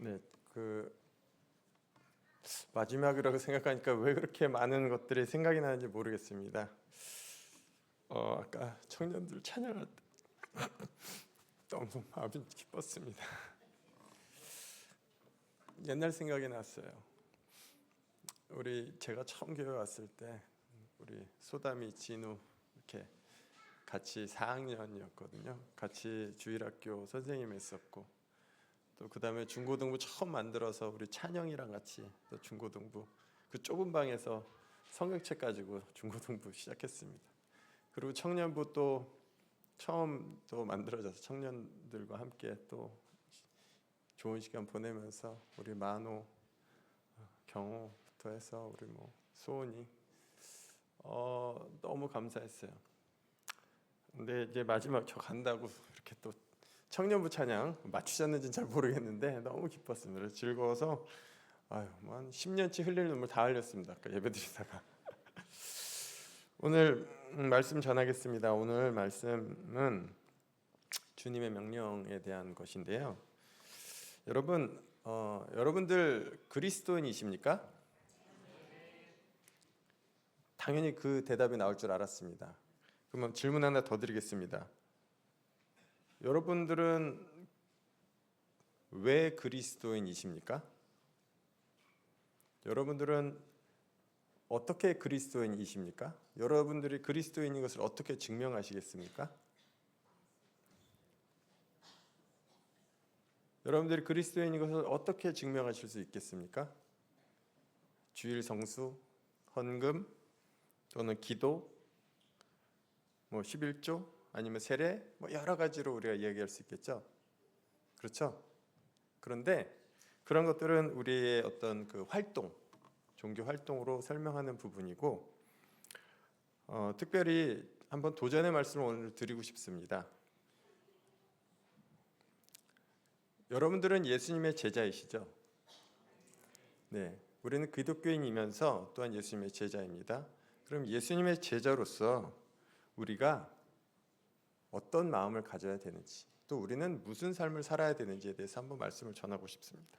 네, 마지막이라고 생각하니까 왜 그렇게 많은 것들이 생각이 나는지 모르겠습니다. 아까 청년들 찬양할 때 너무 마음이 기뻤습니다. 옛날 생각이 났어요. 제가 처음 교회 왔을 때 우리 소담이 진우 이렇게 같이 4학년이었거든요. 같이 주일학교 선생님 했었고, 또 그 다음에 중고등부 처음 만들어서 우리 찬영이랑 같이 또 중고등부 그 좁은 방에서 성경책 가지고 중고등부 시작했습니다. 그리고 청년부 또 처음 또 만들어져서 청년들과 함께 또 좋은 시간 보내면서 우리 만호, 경호부터 해서 우리 소은이 너무 감사했어요. 근데 이제 마지막 저 간다고 이렇게 또 청년부 찬양 맞추셨는지는 잘 모르겠는데 너무 기뻤습니다. 즐거워서 한 10년치 흘릴 눈물 다 흘렸습니다. 아까 예배드리다가. 오늘 말씀 전하겠습니다. 오늘 말씀은 주님의 명령에 대한 것인데요. 여러분들 그리스도인이십니까? 당연히 그 대답이 나올 줄 알았습니다. 그러면 질문 하나 더 드리겠습니다. 여러분들은 왜 그리스도인이십니까? 여러분들은 어떻게 그리스도인이십니까? 여러분들이 그리스도인인 것을 어떻게 증명하시겠습니까? 여러분들이 그리스도인인 것을 어떻게 증명하실 수 있겠습니까? 주일 성수, 헌금, 또는 기도, 11조, 아니면 세례, 여러 가지로 우리가 이야기할 수 있겠죠. 그렇죠? 그런데 그런 것들은 우리의 어떤 그 활동, 종교 활동으로 설명하는 부분이고, 특별히 한번 도전의 말씀을 오늘 드리고 싶습니다. 여러분들은 예수님의 제자이시죠? 네, 우리는 기독교인이면서 또한 예수님의 제자입니다. 그럼 예수님의 제자로서 우리가 어떤 마음을 가져야 되는지, 또 우리는 무슨 삶을 살아야 되는지에 대해서 한번 말씀을 전하고 싶습니다.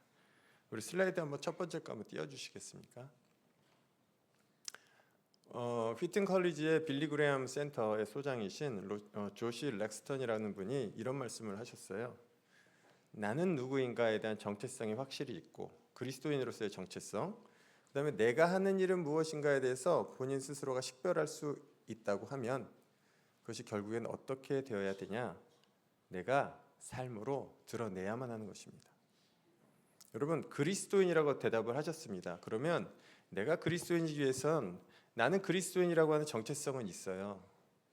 우리 슬라이드 한번 첫 번째 거 한번 띄워주시겠습니까? 휘튼 컬리지의 빌리 그레엄 센터의 소장이신 조시 렉스턴이라는 분이 이런 말씀을 하셨어요. 나는 누구인가에 대한 정체성이 확실히 있고, 그리스도인으로서의 정체성, 그 다음에 내가 하는 일은 무엇인가에 대해서 본인 스스로가 식별할 수 있다고 하면 그것이 결국엔 어떻게 되어야 되냐? 내가 삶으로 드러내야만 하는 것입니다. 여러분, 그리스도인이라고 대답을 하셨습니다. 그러면 내가 그리스도인이기 위해선 나는 그리스도인이라고 하는 정체성은 있어요.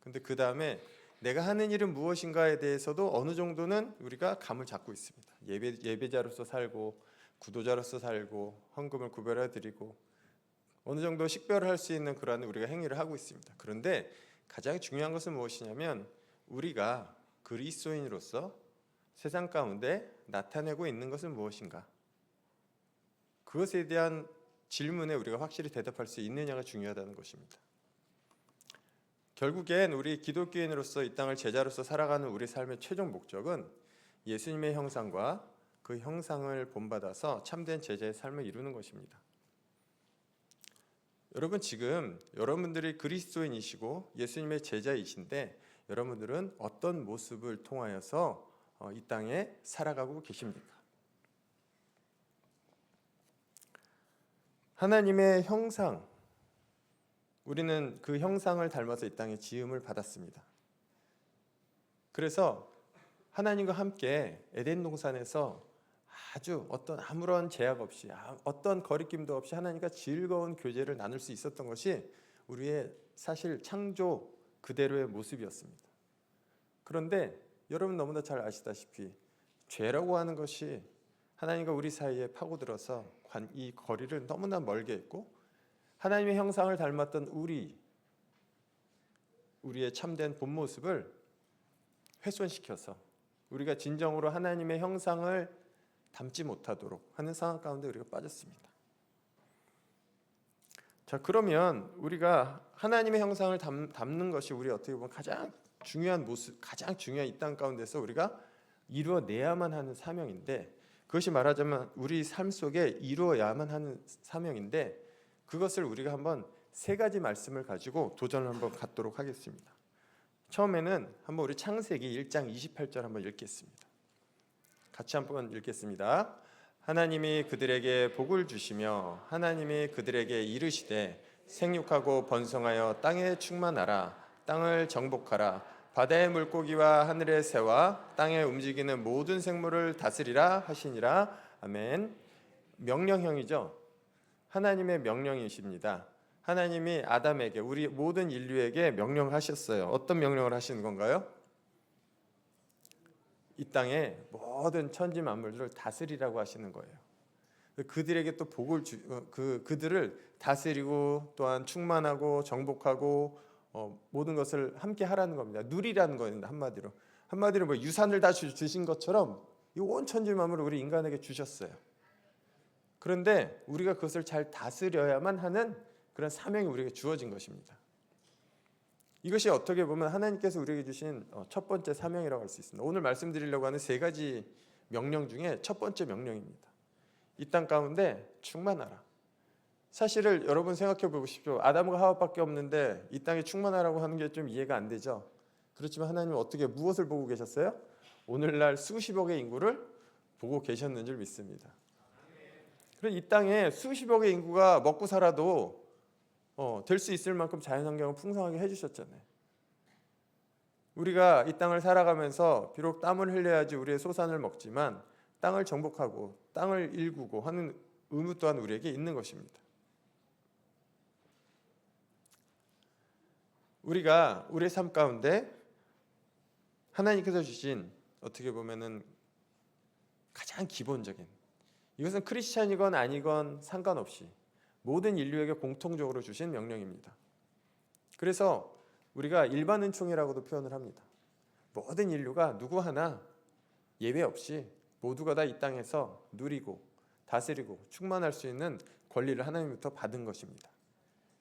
근데 그 다음에 내가 하는 일은 무엇인가에 대해서도 어느 정도는 우리가 감을 잡고 있습니다. 예배자로서 살고, 구도자로서 살고, 헌금을 구별해 드리고, 어느 정도 식별을 할 수 있는 그러한 우리가 행위를 하고 있습니다. 그런데 가장 중요한 것은 무엇이냐면 우리가 그리스도인으로서 세상 가운데 나타내고 있는 것은 무엇인가? 그것에 대한 질문에 우리가 확실히 대답할 수 있느냐가 중요하다는 것입니다. 결국엔 우리 기독교인으로서 이 땅을 제자로서 살아가는 우리 삶의 최종 목적은 예수님의 형상과 그 형상을 본받아서 참된 제자의 삶을 이루는 것입니다. 여러분, 지금 여러분들이 그리스도인이시고 예수님의 제자이신데 여러분들은 어떤 모습을 통하여서 이 땅에 살아가고 계십니까? 하나님의 형상, 우리는 그 형상을 닮아서 이 땅에 지음을 받았습니다. 그래서 하나님과 함께 에덴 동산에서 아주 아무런 제약 없이, 어떤 거리낌도 없이 하나님과 즐거운 교제를 나눌 수 있었던 것이 우리의 사실 창조 그대로의 모습이었습니다. 그런데 여러분 너무나 잘 아시다시피 죄라고 하는 것이 하나님과 우리 사이에 파고들어서 이 거리를 너무나 멀게 했고, 하나님의 형상을 닮았던 우리의 참된 본 모습을 훼손시켜서 우리가 진정으로 하나님의 형상을 닮지 못하도록 하는 상황 가운데 우리가 빠졌습니다. 자, 그러면 우리가 하나님의 형상을 담는 것이 우리 어떻게 보면 가장 중요한 모습, 가장 중요한 이 땅 가운데서 우리가 이루어내야만 하는 사명인데, 그것이 말하자면 우리 삶 속에 이루어야만 하는 사명인데, 그것을 우리가 한번 세 가지 말씀을 가지고 도전을 한번 갖도록 하겠습니다. 처음에는 한번 우리 창세기 1장 28절 한번 읽겠습니다. 같이 한번 읽겠습니다. 하나님이 그들에게 복을 주시며 하나님이 그들에게 이르시되 생육하고 번성하여 땅에 충만하라. 땅을 정복하라. 바다의 물고기와 하늘의 새와 땅에 움직이는 모든 생물을 다스리라 하시니라. 아멘. 명령형이죠. 하나님의 명령이십니다. 하나님이 아담에게, 우리 모든 인류에게 명령하셨어요. 어떤 명령을 하시는 건가요? 이 땅의 모든 천지 만물들을 다스리라고 하시는 거예요. 그들에게 또 복을 그들을 다스리고 또한 충만하고 정복하고 모든 것을 함께 하라는 겁니다. 누리라는 겁니다. 한마디로 뭐 유산을 다 주신 것처럼 이 온 천지 만물을 우리 인간에게 주셨어요. 그런데 우리가 그것을 잘 다스려야만 하는 그런 사명이 우리에게 주어진 것입니다. 이것이 어떻게 보면 하나님께서 우리에게 주신 첫 번째 사명이라고 할 수 있습니다. 오늘 말씀드리려고 하는 세 가지 명령 중에 첫 번째 명령입니다. 이 땅 가운데 충만하라. 사실을 여러분 생각해 보십시오. 아담과 하와밖에 없는데 이 땅에 충만하라고 하는 게 좀 이해가 안 되죠. 그렇지만 하나님은 어떻게 무엇을 보고 계셨어요? 오늘날 수십억의 인구를 보고 계셨는 줄 믿습니다. 그래서 이 땅에 수십억의 인구가 먹고 살아도 될 수 있을 만큼 자연환경을 풍성하게 해주셨잖아요. 우리가 이 땅을 살아가면서 비록 땀을 흘려야지 우리의 소산을 먹지만 땅을 정복하고 땅을 일구고 하는 의무 또한 우리에게 있는 것입니다. 우리가 우리의 삶 가운데 하나님께서 주신 어떻게 보면은 가장 기본적인, 이것은 크리스찬이건 아니건 상관없이 모든 인류에게 공통적으로 주신 명령입니다. 그래서 우리가 일반 은총이라고도 표현을 합니다. 모든 인류가 누구 하나 예외 없이 모두가 다 이 땅에서 누리고 다스리고 충만할 수 있는 권리를 하나님부터 받은 것입니다.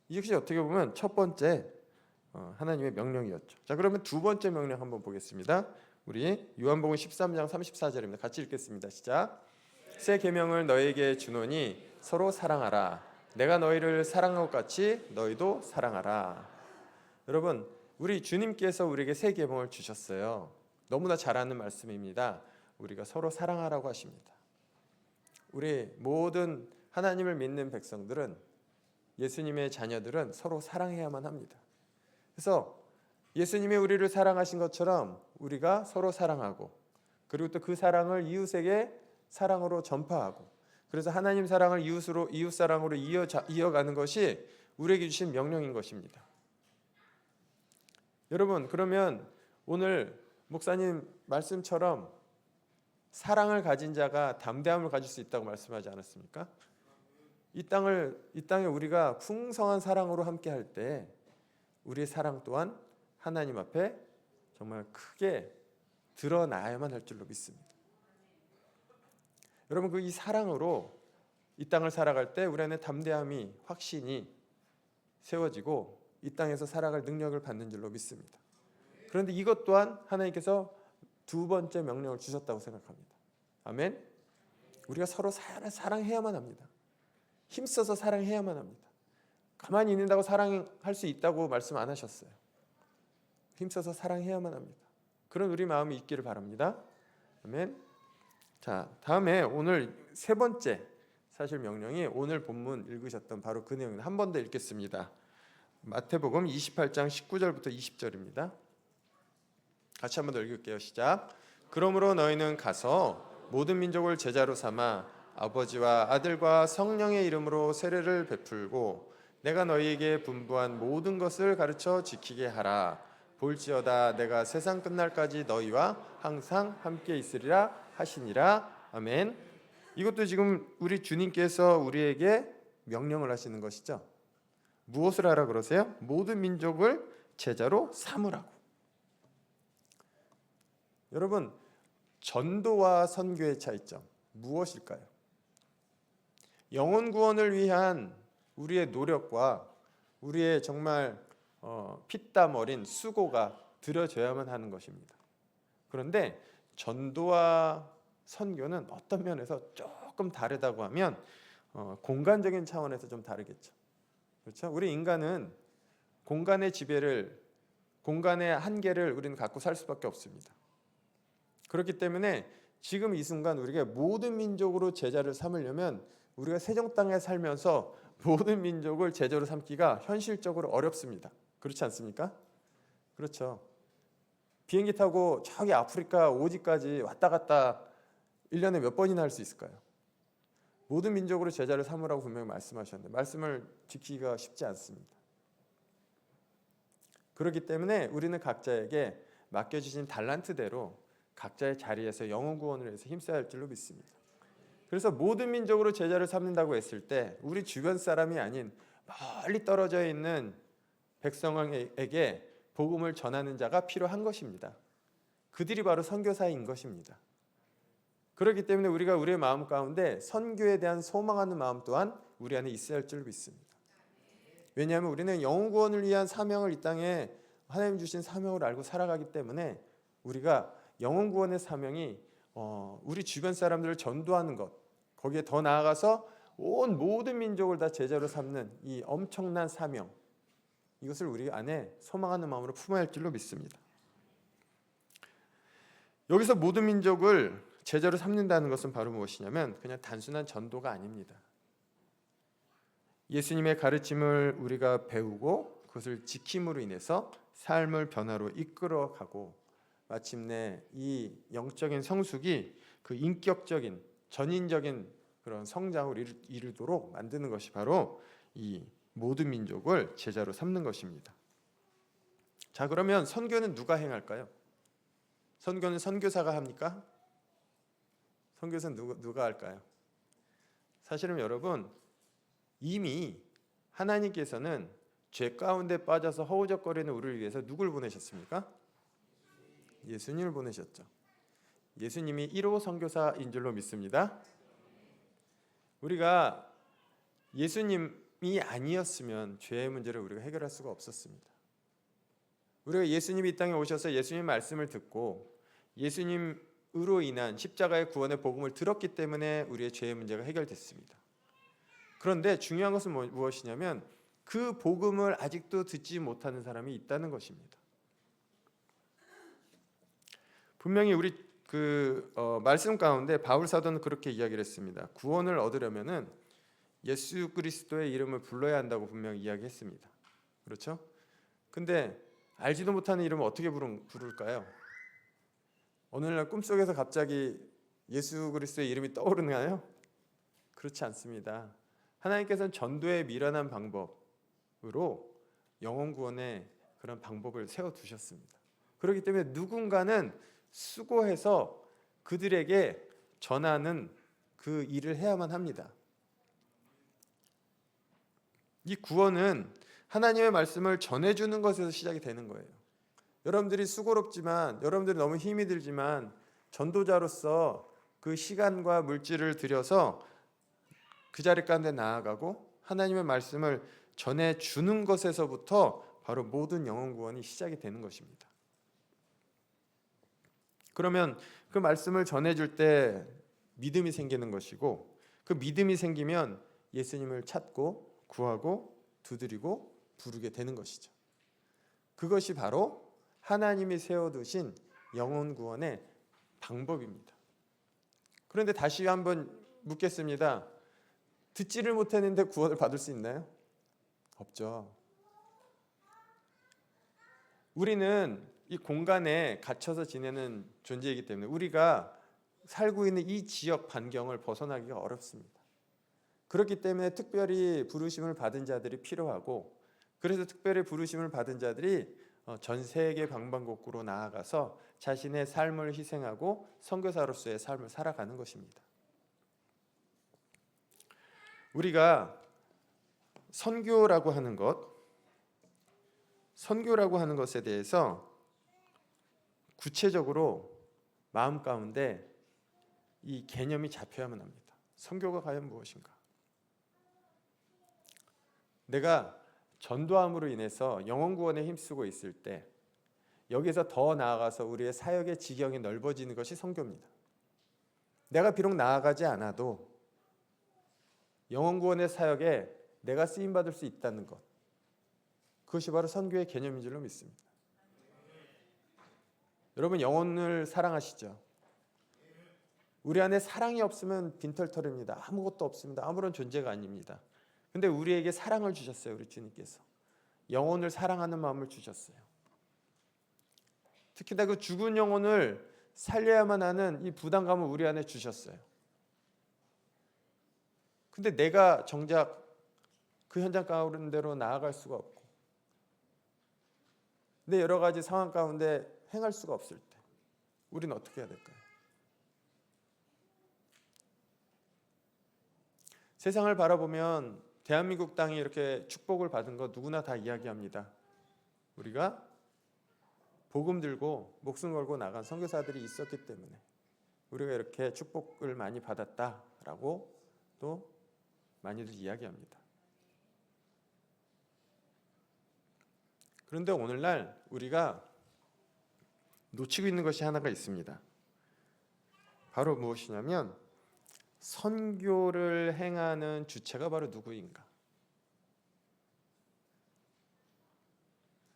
이것이 어떻게 보면 첫 번째 하나님의 명령이었죠. 자, 그러면 두 번째 명령 한번 보겠습니다. 우리 요한복음 13장 34절입니다. 같이 읽겠습니다. 시작. 새 계명을 너희에게 주노니 서로 사랑하라. 내가 너희를 사랑한 것 같이 너희도 사랑하라. 여러분, 우리 주님께서 우리에게 새 계명을 주셨어요. 너무나 잘 아는 말씀입니다. 우리가 서로 사랑하라고 하십니다. 우리 모든 하나님을 믿는 백성들은, 예수님의 자녀들은 서로 사랑해야만 합니다. 그래서 예수님이 우리를 사랑하신 것처럼 우리가 서로 사랑하고, 그리고 또 그 사랑을 이웃에게 사랑으로 전파하고, 그래서 하나님 사랑을 이웃 사랑으로 이어가는 것이 우리에게 주신 명령인 것입니다. 여러분, 그러면 오늘 목사님 말씀처럼 사랑을 가진 자가 담대함을 가질 수 있다고 말씀하지 않았습니까? 이 땅에 우리가 풍성한 사랑으로 함께 할 때 우리의 사랑 또한 하나님 앞에 정말 크게 드러나야만 할 줄로 믿습니다. 여러분, 이 사랑으로 이 땅을 살아갈 때 우리 안에 담대함이, 확신이 세워지고 이 땅에서 살아갈 능력을 받는 줄로 믿습니다. 그런데 이것 또한 하나님께서 두 번째 명령을 주셨다고 생각합니다. 아멘. 우리가 서로 사랑해야만 합니다. 힘써서 사랑해야만 합니다. 가만히 있는다고 사랑할 수 있다고 말씀 안 하셨어요. 힘써서 사랑해야만 합니다. 그런 우리 마음이 있기를 바랍니다. 아멘. 자, 다음에 오늘 세 번째 사실 명령이 오늘 본문 읽으셨던 바로 그 내용입니다. 한 번 더 읽겠습니다. 마태복음 28장 19절부터 20절입니다. 같이 한 번 더 읽을게요. 시작. 그러므로 너희는 가서 모든 민족을 제자로 삼아 아버지와 아들과 성령의 이름으로 세례를 베풀고 내가 너희에게 분부한 모든 것을 가르쳐 지키게 하라. 볼지어다 내가 세상 끝날까지 너희와 항상 함께 있으리라 하시니라. 아멘. 이것도 지금 우리 주님께서 우리에게 명령을 하시는 것이죠. 무엇을 하라 그러세요? 모든 민족을 제자로 삼으라고. 여러분, 전도와 선교의 차이점 무엇일까요? 영혼 구원을 위한 우리의 노력과 우리의 정말 피땀 어린 수고가 들여져야만 하는 것입니다. 그런데 전도와 선교는 어떤 면에서 조금 다르다고 하면 공간적인 차원에서 좀 다르겠죠. 그렇죠? 우리 인간은 공간의 지배를, 공간의 한계를 우리는 갖고 살 수밖에 없습니다. 그렇기 때문에 지금 이 순간 우리가 모든 민족으로 제자를 삼으려면 우리가 세종 땅에 살면서 모든 민족을 제자로 삼기가 현실적으로 어렵습니다. 그렇지 않습니까? 그렇죠. 비행기 타고 저기 아프리카 오지까지 왔다 갔다 1년에 몇 번이나 할 수 있을까요? 모든 민족으로 제자를 삼으라고 분명히 말씀하셨는데 말씀을 지키기가 쉽지 않습니다. 그렇기 때문에 우리는 각자에게 맡겨주신 달란트대로 각자의 자리에서 영혼 구원을 위해서 힘써야 할 줄로 믿습니다. 그래서 모든 민족으로 제자를 삼는다고 했을 때 우리 주변 사람이 아닌 멀리 떨어져 있는 백성에게 복음을 전하는 자가 필요한 것입니다. 그들이 바로 선교사인 것입니다. 그렇기 때문에 우리가 우리의 마음 가운데 선교에 대한 소망하는 마음 또한 우리 안에 있어야 할 줄 믿습니다. 왜냐하면 우리는 영혼 구원을 위한 사명을 이 땅에 하나님 주신 사명을 알고 살아가기 때문에 우리가 영혼 구원의 사명이 우리 주변 사람들을 전도하는 것, 거기에 더 나아가서 온 모든 민족을 다 제자로 삼는 이 엄청난 사명, 이것을 우리 안에 소망하는 마음으로 품어야 할 줄로 믿습니다. 여기서 모든 민족을 제자로 삼는다는 것은 바로 무엇이냐면 그냥 단순한 전도가 아닙니다. 예수님의 가르침을 우리가 배우고 그것을 지킴으로 인해서 삶을 변화로 이끌어가고 마침내 이 영적인 성숙이 그 인격적인 전인적인 그런 성장을 이루도록 만드는 것이 바로 이 모든 민족을 제자로 삼는 것입니다. 자, 그러면 선교는 누가 행할까요? 선교는 선교사가 합니까? 선교사는 누가 할까요? 사실은 여러분, 이미 하나님께서는 죄 가운데 빠져서 허우적거리는 우리를 위해서 누굴 보내셨습니까? 예수님을 보내셨죠. 예수님이 1호 선교사인 줄로 믿습니다. 우리가 예수님이 아니었으면 죄의 문제를 우리가 해결할 수가 없었습니다. 우리가 예수님이 이 땅에 오셔서 예수님 말씀을 듣고 예수님으로 인한 십자가의 구원의 복음을 들었기 때문에 우리의 죄의 문제가 해결됐습니다. 그런데 중요한 것은 무엇이냐면 그 복음을 아직도 듣지 못하는 사람이 있다는 것입니다. 분명히 우리 말씀 가운데 바울 사도는 그렇게 이야기를 했습니다. 구원을 얻으려면은 예수 그리스도의 이름을 불러야 한다고 분명히 이야기했습니다. 그렇죠? 근데 알지도 못하는 이름을 어떻게 부를까요? 오늘날 꿈속에서 갑자기 예수 그리스도의 이름이 떠오르나요? 그렇지 않습니다. 하나님께서는 전도의 미련한 방법으로 영혼 구원의 그런 방법을 세워두셨습니다. 그렇기 때문에 누군가는 수고해서 그들에게 전하는 그 일을 해야만 합니다. 이 구원은 하나님의 말씀을 전해주는 것에서 시작이 되는 거예요. 여러분들이 수고롭지만, 여러분들이 너무 힘이 들지만 전도자로서 그 시간과 물질을 들여서 그 자리 가운데 나아가고 하나님의 말씀을 전해주는 것에서부터 바로 모든 영혼 구원이 시작이 되는 것입니다. 그러면 그 말씀을 전해줄 때 믿음이 생기는 것이고 그 믿음이 생기면 예수님을 찾고 구하고 두드리고 부르게 되는 것이죠. 그것이 바로 하나님이 세워두신 영혼 구원의 방법입니다. 그런데 다시 한번 묻겠습니다. 듣지를 못했는데 구원을 받을 수 있나요? 없죠. 우리는 이 공간에 갇혀서 지내는 존재이기 때문에 우리가 살고 있는 이 지역 반경을 벗어나기가 어렵습니다. 그렇기 때문에 특별히 부르심을 받은 자들이 필요하고 그래서 특별히 부르심을 받은 자들이 전 세계 방방곡곡으로 나아가서 자신의 삶을 희생하고 선교사로서의 삶을 살아가는 것입니다. 우리가 선교라고 하는 것에 대해서 구체적으로 마음 가운데 이 개념이 잡혀야만 합니다. 선교가 과연 무엇인가? 내가 전도함으로 인해서 영혼 구원에 힘쓰고 있을 때 여기서 더 나아가서 우리의 사역의 지경이 넓어지는 것이 선교입니다. 내가 비록 나아가지 않아도 영혼 구원의 사역에 내가 쓰임 받을 수 있다는 것, 그것이 바로 선교의 개념인 줄로 믿습니다. 여러분, 영혼을 사랑하시죠? 우리 안에 사랑이 없으면 빈털터리입니다. 아무것도 없습니다. 아무런 존재가 아닙니다. 근데 우리에게 사랑을 주셨어요. 우리 주님께서 영혼을 사랑하는 마음을 주셨어요. 특히나 그 죽은 영혼을 살려야만 하는 이 부담감을 우리 안에 주셨어요. 근데 내가 정작 그 현장 가운데로 나아갈 수가 없고 내 여러 가지 상황 가운데 행할 수가 없을 때 우리는 어떻게 해야 될까요? 세상을 바라보면 대한민국 땅이 이렇게 축복을 받은 거 누구나 다 이야기합니다. 우리가 복음 들고 목숨 걸고 나간 선교사들이 있었기 때문에 우리가 이렇게 축복을 많이 받았다라고 또 많이들 이야기합니다. 그런데 오늘날 우리가 놓치고 있는 것이 하나가 있습니다. 바로 무엇이냐면 선교를 행하는 주체가 바로 누구인가?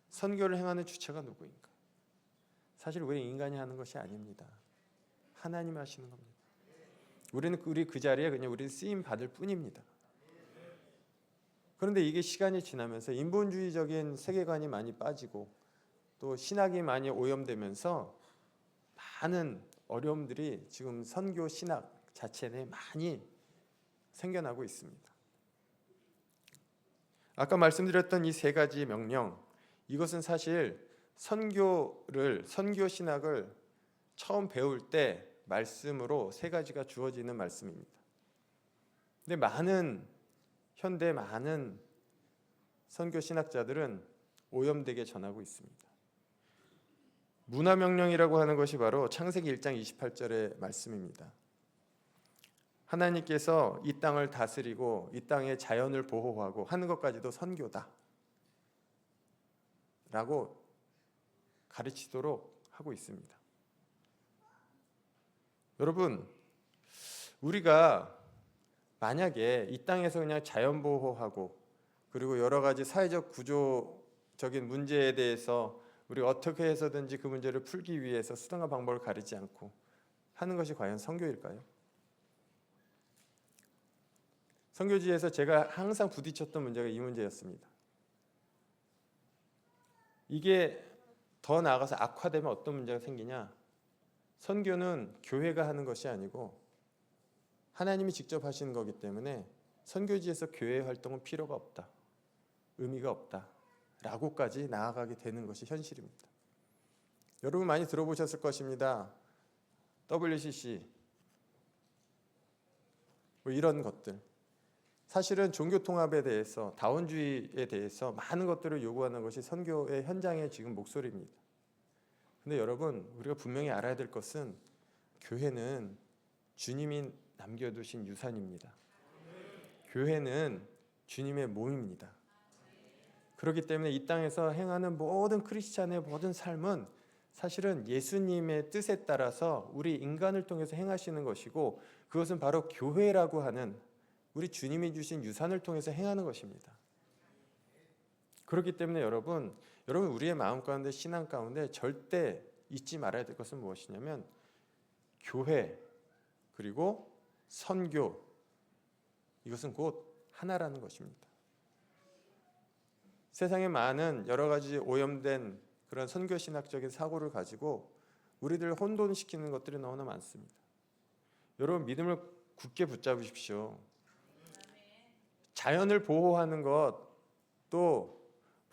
선교를 행하는 주체가 누구인가? 사실 우리 인간이 하는 것이 아닙니다. 하나님이 하시는 겁니다. 우리는 그 자리에 그냥 우리 쓰임 받을 뿐입니다. 그런데 이게 시간이 지나면서 인본주의적인 세계관이 많이 빠지고 또 신학이 많이 오염되면서 많은 어려움들이 지금 선교 신학 자체 내에 많이 생겨나고 있습니다. 아까 말씀드렸던 이 세 가지 명령, 이것은 사실 선교 신학을 처음 배울 때 말씀으로 세 가지가 주어지는 말씀입니다. 근데 현대 많은 선교 신학자들은 오염되게 전하고 있습니다. 문화명령이라고 하는 것이 바로 창세기 1장 28절의 말씀입니다. 하나님께서 이 땅을 다스리고 이 땅의 자연을 보호하고 하는 것까지도 선교다 라고 가르치도록 하고 있습니다. 여러분, 우리가 만약에 이 땅에서 그냥 자연 보호하고 그리고 여러 가지 사회적 구조적인 문제에 대해서 우리가 어떻게 해서든지 그 문제를 풀기 위해서 수단과 방법을 가리지 않고 하는 것이 과연 선교일까요? 선교지에서 제가 항상 부딪혔던 문제가 이 문제였습니다. 이게 더 나아가서 악화되면 어떤 문제가 생기냐? 선교는 교회가 하는 것이 아니고 하나님이 직접 하시는 거기 때문에 선교지에서 교회 활동은 필요가 없다, 의미가 없다 라고까지 나아가게 되는 것이 현실입니다. 여러분 많이 들어보셨을 것입니다. WCC 뭐 이런 것들, 사실은 종교통합에 대해서 다원주의에 대해서 많은 것들을 요구하는 것이 선교의 현장의 지금 목소리입니다. 근데 여러분, 우리가 분명히 알아야 될 것은 교회는 주님이 남겨두신 유산입니다. 교회는 주님의 몸입니다. 그렇기 때문에 이 땅에서 행하는 모든 크리스찬의 모든 삶은 사실은 예수님의 뜻에 따라서 우리 인간을 통해서 행하시는 것이고 그것은 바로 교회라고 하는 우리 주님이 주신 유산을 통해서 행하는 것입니다. 그렇기 때문에 여러분 우리의 마음 가운데 신앙 가운데 절대 잊지 말아야 될 것은 무엇이냐면 교회 그리고 선교, 이것은 곧 하나라는 것입니다. 세상에 많은 여러 가지 오염된 그런 선교 신학적인 사고를 가지고 우리들을 혼돈시키는 것들이 너무나 많습니다. 여러분 믿음을 굳게 붙잡으십시오. 자연을 보호하는 것, 또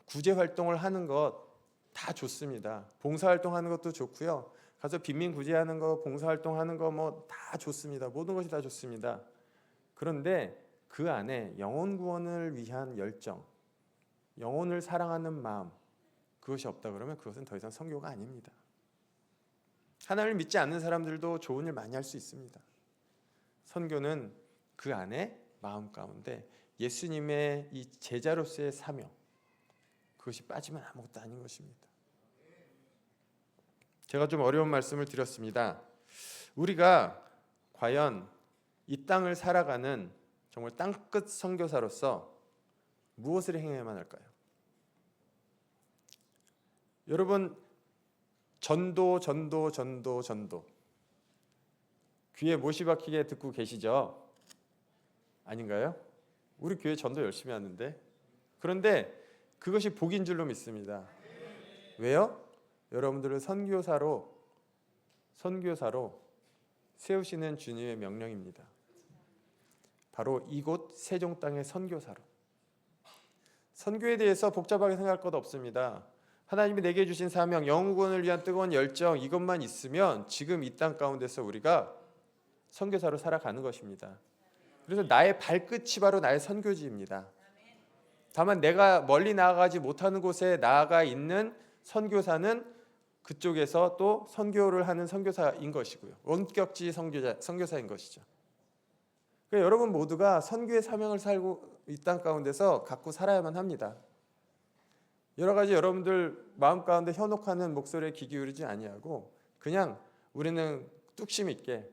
구제 활동을 하는 것 다 좋습니다. 봉사활동하는 것도 좋고요. 가서 빈민 구제하는 거, 봉사활동하는 거 뭐 다 좋습니다. 모든 것이 다 좋습니다. 그런데 그 안에 영혼 구원을 위한 열정, 영혼을 사랑하는 마음, 그것이 없다 그러면 그것은 더 이상 선교가 아닙니다. 하나님을 믿지 않는 사람들도 좋은 일 많이 할 수 있습니다. 선교는 그 안에 마음 가운데 예수님의 이 제자로서의 사명, 그것이 빠지면 아무것도 아닌 것입니다. 제가 좀 어려운 말씀을 드렸습니다. 우리가 과연 이 땅을 살아가는 정말 땅끝 선교사로서 무엇을 행해야만 할까요? 여러분, 전도 귀에 못이 박히게 듣고 계시죠? 아닌가요? 우리 교회 전도 열심히 하는데. 그런데 그것이 복인 줄로 믿습니다. 왜요? 여러분들을 선교사로 세우시는 주님의 명령입니다. 바로 이곳 세종 땅의 선교사로. 선교에 대해서 복잡하게 생각할 것 없습니다. 하나님이 내게 주신 사명, 영혼을 위한 뜨거운 열정, 이것만 있으면 지금 이 땅 가운데서 우리가 선교사로 살아가는 것입니다. 그래서 나의 발끝이 바로 나의 선교지입니다. 다만 내가 멀리 나아가지 못하는 곳에 나아가 있는 선교사는 그쪽에서 또 선교를 하는 선교사인 것이고요. 원격지 선교사인 것이죠. 그러니까 여러분 모두가 선교의 사명을 살고 이 땅 가운데서 갖고 살아야만 합니다. 여러 가지 여러분들 마음 가운데 현혹하는 목소리에 귀 기울이지 아니하고 그냥 우리는 뚝심 있게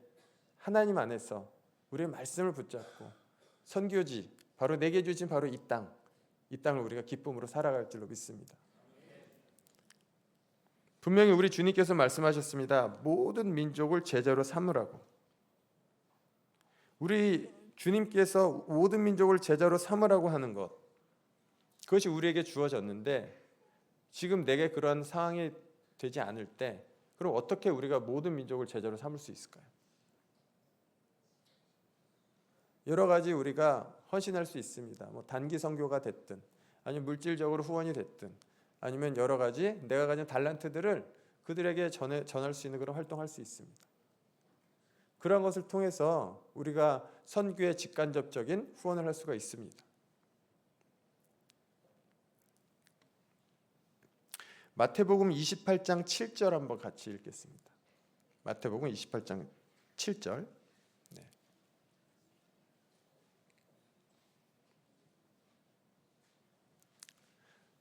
하나님 안에서 우리의 말씀을 붙잡고 선교지, 바로 내게 주신 바로 이 땅을 우리가 기쁨으로 살아갈 줄로 믿습니다. 분명히 우리 주님께서 말씀하셨습니다. 모든 민족을 제자로 삼으라고. 우리 주님께서 모든 민족을 제자로 삼으라고 하는 것, 그것이 우리에게 주어졌는데 지금 내게 그런 상황이 되지 않을 때 그럼 어떻게 우리가 모든 민족을 제자로 삼을 수 있을까요? 여러 가지 우리가 헌신할 수 있습니다. 단기 선교가 됐든 아니면 물질적으로 후원이 됐든 아니면 여러 가지 내가 가진 달란트들을 그들에게 전할 수 있는 그런 활동할 수 있습니다. 그런 것을 통해서 우리가 선교에 직간접적인 후원을 할 수가 있습니다. 마태복음 28장 7절 한번 같이 읽겠습니다. 마태복음 28장 7절.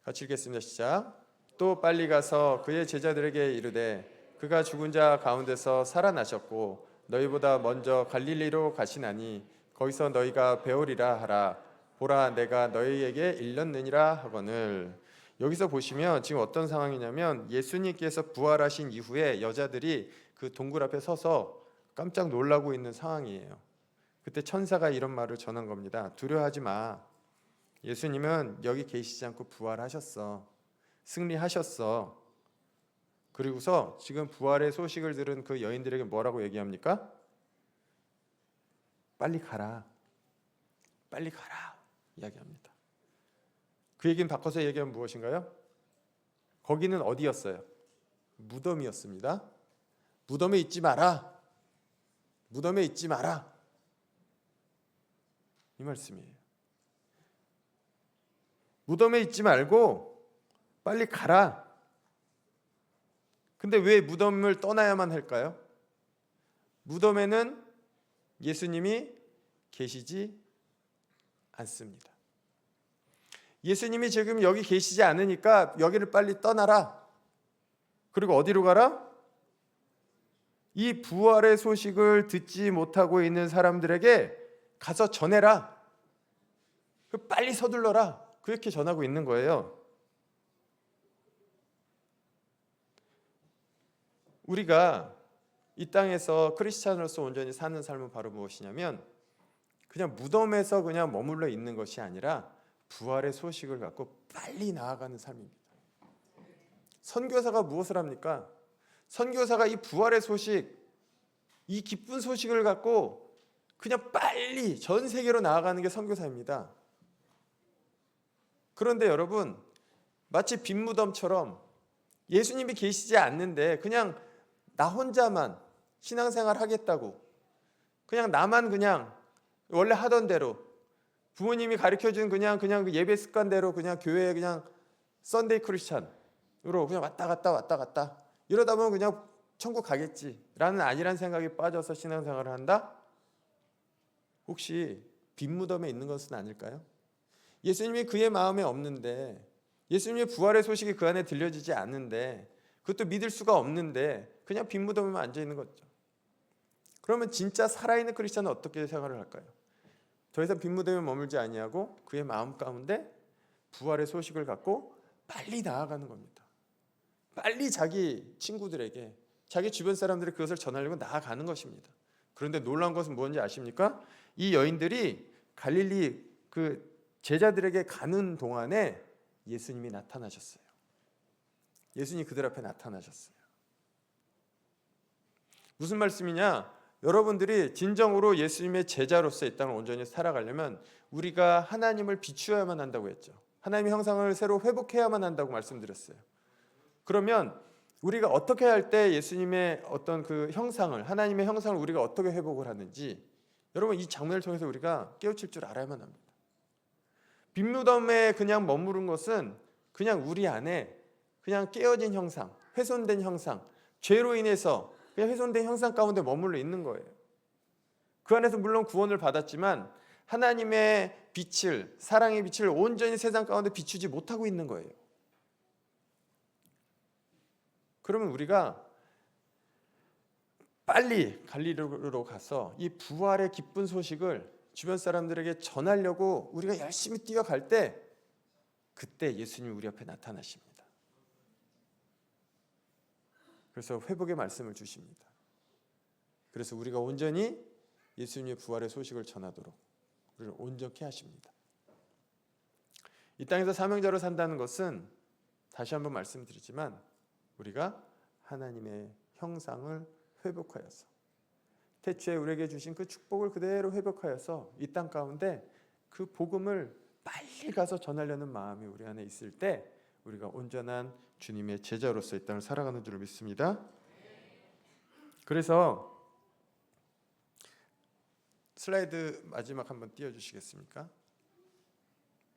같이 읽겠습니다. 시작. 또 빨리 가서 그의 제자들에게 이르되 그가 죽은 자 가운데서 살아나셨고 너희보다 먼저 갈릴리로 가시나니 거기서 너희가 배우리라 하라. 보라 내가 너희에게 일렀느니라 하거늘. 여기서 보시면 지금 어떤 상황이냐면 예수님께서 부활하신 이후에 여자들이 그 동굴 앞에 서서 깜짝 놀라고 있는 상황이에요. 그때 천사가 이런 말을 전한 겁니다. 두려워하지 마. 예수님은 여기 계시지 않고 부활하셨어. 승리하셨어. 그리고서 지금 부활의 소식을 들은 그 여인들에게 뭐라고 얘기합니까? 빨리 가라. 빨리 가라. 이야기합니다. 그 얘기는 바꿔서 얘기하면 무엇인가요? 거기는 어디였어요? 무덤이었습니다. 무덤에 있지 마라. 무덤에 있지 마라. 이 말씀이에요. 무덤에 있지 말고 빨리 가라. 근데 왜 무덤을 떠나야만 할까요? 무덤에는 예수님이 계시지 않습니다. 예수님이 지금 여기 계시지 않으니까 여기를 빨리 떠나라. 그리고 어디로 가라? 이 부활의 소식을 듣지 못하고 있는 사람들에게 가서 전해라. 빨리 서둘러라. 그렇게 전하고 있는 거예요. 우리가 이 땅에서 크리스찬으로서 온전히 사는 삶은 바로 무엇이냐면 그냥 무덤에서 그냥 머물러 있는 것이 아니라 부활의 소식을 갖고 빨리 나아가는 삶입니다. 선교사가 무엇을 합니까? 선교사가 이 부활의 소식, 이 기쁜 소식을 갖고 그냥 빨리 전 세계로 나아가는 게 선교사입니다. 그런데 여러분, 마치 빈 무덤처럼 예수님이 계시지 않는데 그냥 나 혼자만 신앙생활 하겠다고 그냥 나만 그냥 원래 하던 대로 부모님이 가르쳐준 그냥 그 예배 습관대로 그냥 교회에 그냥 썬데이 크리스찬으로 그냥 왔다 갔다 이러다 보면 그냥 천국 가겠지라는 아니란 생각이 빠져서 신앙생활을 한다? 혹시 빈 무덤에 있는 것은 아닐까요? 예수님이 그의 마음에 없는데 예수님의 부활의 소식이 그 안에 들려지지 않는데 그것도 믿을 수가 없는데 그냥 빈 무덤에만 앉아 있는 거죠. 그러면 진짜 살아있는 크리스천은 어떻게 생활을 할까요? 더 이상 빈무대에 머물지 아니하고 그의 마음 가운데 부활의 소식을 갖고 빨리 나아가는 겁니다. 빨리 자기 친구들에게, 자기 주변 사람들이 그것을 전하려고 나아가는 것입니다. 그런데 놀라운 것은 뭔지 아십니까? 이 여인들이 갈릴리 그 제자들에게 가는 동안에 예수님이 나타나셨어요. 예수님이 그들 앞에 나타나셨어요. 무슨 말씀이냐? 여러분들이 진정으로 예수님의 제자로서 이 땅을 온전히 살아가려면 우리가 하나님을 비추어야만 한다고 했죠. 하나님의 형상을 새로 회복해야만 한다고 말씀드렸어요. 그러면 우리가 어떻게 할 때 예수님의 어떤 그 형상을, 하나님의 형상을 우리가 어떻게 회복을 하는지, 여러분 이 장면을 통해서 우리가 깨우칠 줄 알아야만 합니다. 빈무덤에 그냥 머무른 것은 그냥 우리 안에 그냥 깨어진 형상, 훼손된 형상, 죄로 인해서 그냥 훼손된 형상 가운데 머물러 있는 거예요. 그 안에서 물론 구원을 받았지만 하나님의 빛을, 사랑의 빛을 온전히 세상 가운데 비추지 못하고 있는 거예요. 그러면 우리가 빨리 갈릴리로 가서 이 부활의 기쁜 소식을 주변 사람들에게 전하려고 우리가 열심히 뛰어갈 때, 그때 예수님이 우리 앞에 나타나십니다. 그래서 회복의 말씀을 주십니다. 그래서 우리가 온전히 예수님의 부활의 소식을 전하도록 우리를 온전케 하십니다. 이 땅에서 사명자로 산다는 것은 다시 한번 말씀드리지만 우리가 하나님의 형상을 회복하여서 태초에 우리에게 주신 그 축복을 그대로 회복하여서 이 땅 가운데 그 복음을 빨리 가서 전하려는 마음이 우리 안에 있을 때 우리가 온전한 주님의 제자로서 이 땅을 살아가는 줄을 믿습니다. 그래서 슬라이드 마지막 한번 띄워주시겠습니까?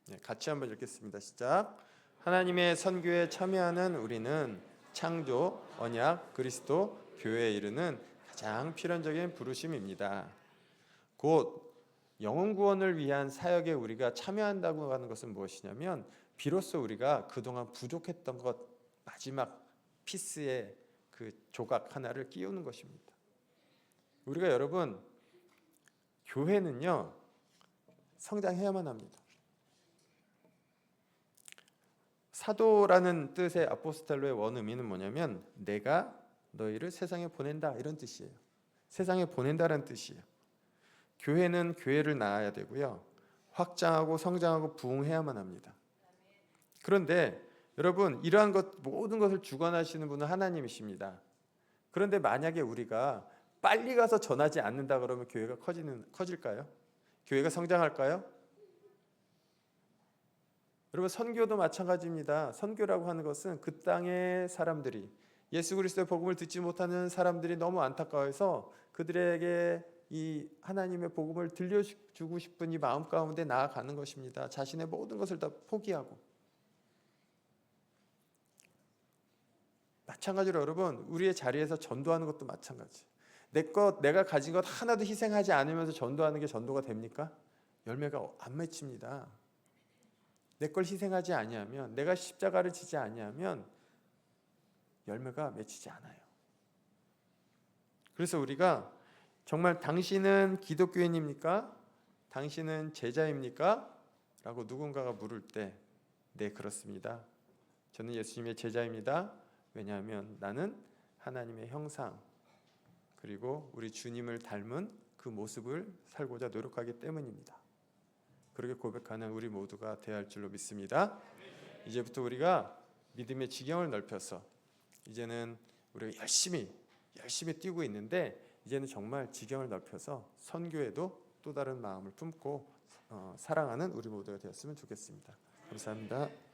네, 같이 한번 읽겠습니다. 시작. 하나님의 선교에 참여하는 우리는 창조, 언약, 그리스도, 교회에 이르는 가장 필연적인 부르심입니다. 곧 영혼 구원을 위한 사역에 우리가 참여한다고 하는 것은 무엇이냐면 비로소 우리가 그동안 부족했던 것 마지막 피스의 그 조각 하나를 끼우는 것입니다. 우리가 여러분 교회는요 성장해야만 합니다. 사도라는 뜻의 아포스텔로의 원의미는 뭐냐면 내가 너희를 세상에 보낸다 이런 뜻이에요. 세상에 보낸다라는 뜻이에요. 교회는 교회를 낳아야 되고요. 확장하고 성장하고 부흥해야만 합니다. 그런데 여러분 이러한 것 모든 것을 주관하시는 분은 하나님이십니다. 그런데 만약에 우리가 빨리 가서 전하지 않는다 그러면 교회가 커질까요? 교회가 성장할까요? 여러분 선교도 마찬가지입니다. 선교라고 하는 것은 그 땅의 사람들이 예수 그리스도의 복음을 듣지 못하는 사람들이 너무 안타까워서 그들에게 이 하나님의 복음을 들려주고 싶은 이 마음 가운데 나아가는 것입니다. 자신의 모든 것을 다 포기하고. 마찬가지로 여러분 우리의 자리에서 전도하는 것도 마찬가지. 내가 가진 것 하나도 희생하지 않으면서 전도하는 게 전도가 됩니까? 열매가 안 맺힙니다. 내 걸 희생하지 아니하면, 내가 십자가를 지지 아니하면 열매가 맺히지 않아요. 그래서 우리가 정말 당신은 기독교인입니까? 당신은 제자입니까? 라고 누군가가 물을 때 네 그렇습니다. 저는 예수님의 제자입니다. 왜냐하면 나는 하나님의 형상 그리고 우리 주님을 닮은 그 모습을 살고자 노력하기 때문입니다. 그렇게 고백하는 우리 모두가 되어야 할 줄로 믿습니다. 이제부터 우리가 믿음의 지경을 넓혀서 이제는 우리가 열심히 뛰고 있는데 이제는 정말 지경을 넓혀서 선교에도 또 다른 마음을 품고 사랑하는 우리 모두가 되었으면 좋겠습니다. 감사합니다.